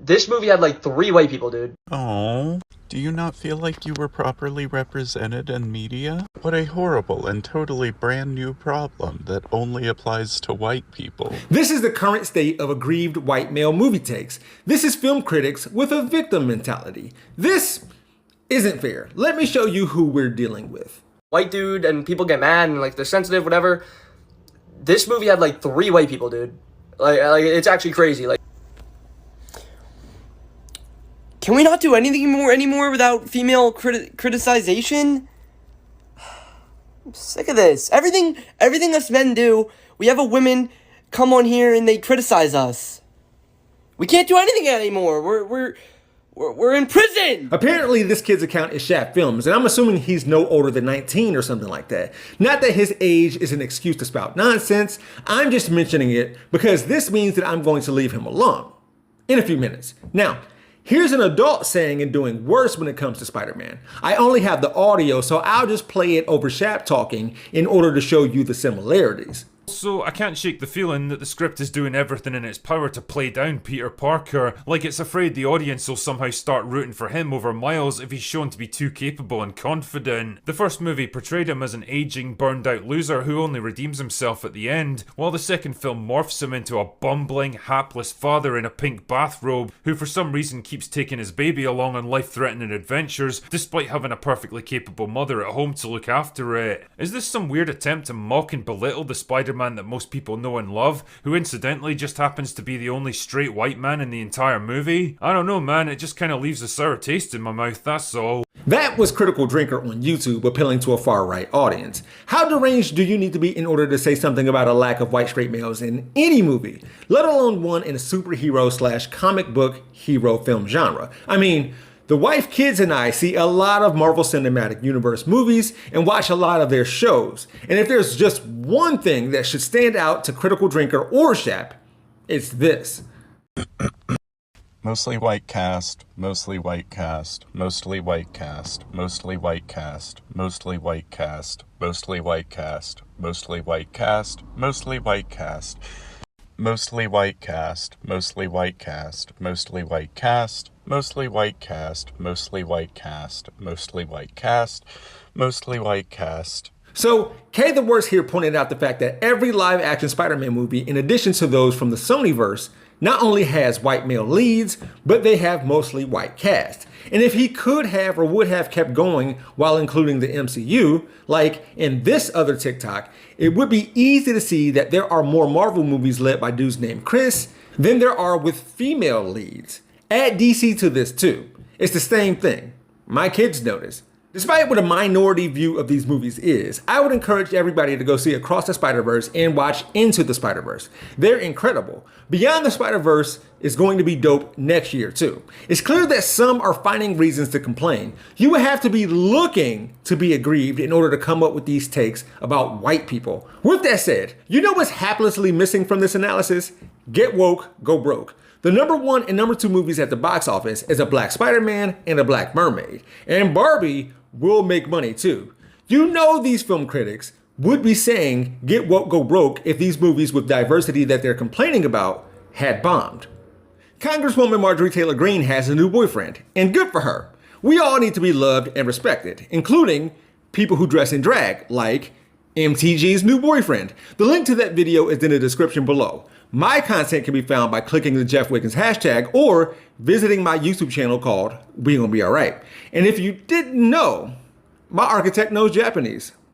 This movie had like 3 white people, dude. Oh, do you not feel like you were properly represented in media? What a horrible and totally brand new problem that only applies to white people. This is the current state of aggrieved white male movie takes. This is film critics with a victim mentality. This isn't fair. Let me show you who we're dealing with. White dude, and people get mad and like they're sensitive, whatever. This movie had like 3 white people, dude. Like it's actually crazy. Like, can we not do anything anymore without female criticization? I'm sick of this. Everything us men do, we have a women come on here and they criticize us. We can't do anything anymore. We're in prison! Apparently, this kid's account is Shaft Films, and I'm assuming he's no older than 19 or something like that. Not that his age is an excuse to spout nonsense, I'm just mentioning it because this means that I'm going to leave him alone in a few minutes. Now, here's an adult saying and doing worse when it comes to Spider-Man. I only have the audio, so I'll just play it over Shaft talking in order to show you the similarities. So I can't shake the feeling that the script is doing everything in its power to play down Peter Parker, like it's afraid the audience will somehow start rooting for him over Miles if he's shown to be too capable and confident. The first movie portrayed him as an aging, burned out loser who only redeems himself at the end, while the second film morphs him into a bumbling, hapless father in a pink bathrobe who for some reason keeps taking his baby along on life-threatening adventures despite having a perfectly capable mother at home to look after it. Is this some weird attempt to mock and belittle the Spider-Man that most people know and love, who incidentally just happens to be the only straight white man in the entire movie? I don't know, man, it just kind of leaves a sour taste in my mouth, that's all. That was Critical Drinker on YouTube appealing to a far-right audience. How deranged do you need to be in order to say something about a lack of white straight males in any movie, let alone one in a superhero/comic book hero film genre? I mean, the wife, kids, and I see a lot of Marvel Cinematic Universe movies and watch a lot of their shows. And if there's just one thing that should stand out to Critical Drinker or Shap, it's this. Mostly white cast, mostly white cast, mostly white cast, mostly white cast, mostly white cast, mostly white cast, mostly white cast, mostly white cast, mostly white cast, mostly white cast, mostly white cast, mostly white cast, mostly white cast, mostly white cast, mostly white cast. So, K the Worst here pointed out the fact that every live-action Spider-Man movie, in addition to those from the Sonyverse, not only has white male leads, but they have mostly white cast. And if he could have or would have kept going while including the MCU, like in this other TikTok, it would be easy to see that there are more Marvel movies led by dudes named Chris than there are with female leads. Add DC to this too. It's the same thing. My kids notice. Despite what a minority view of these movies is, I would encourage everybody to go see Across the Spider-Verse and watch Into the Spider-Verse. They're incredible. Beyond the Spider-Verse is going to be dope next year too. It's clear that some are finding reasons to complain. You would have to be looking to be aggrieved in order to come up with these takes about white people. With that said, you know what's haplessly missing from this analysis? Get woke, go broke. The #1 and #2 movies at the box office is a Black Spider-Man and a Black Mermaid. And Barbie will make money too. You know these film critics would be saying get woke, go broke if these movies with diversity that they're complaining about had bombed. Congresswoman Marjorie Taylor Greene has a new boyfriend, and good for her. We all need to be loved and respected, including people who dress in drag, like MTG's new boyfriend. The link to that video is in the description below. My content can be found by clicking the Jeff Wiggins hashtag or visiting my YouTube channel called We Gonna Be Alright. And if you didn't know, my architect knows Japanese.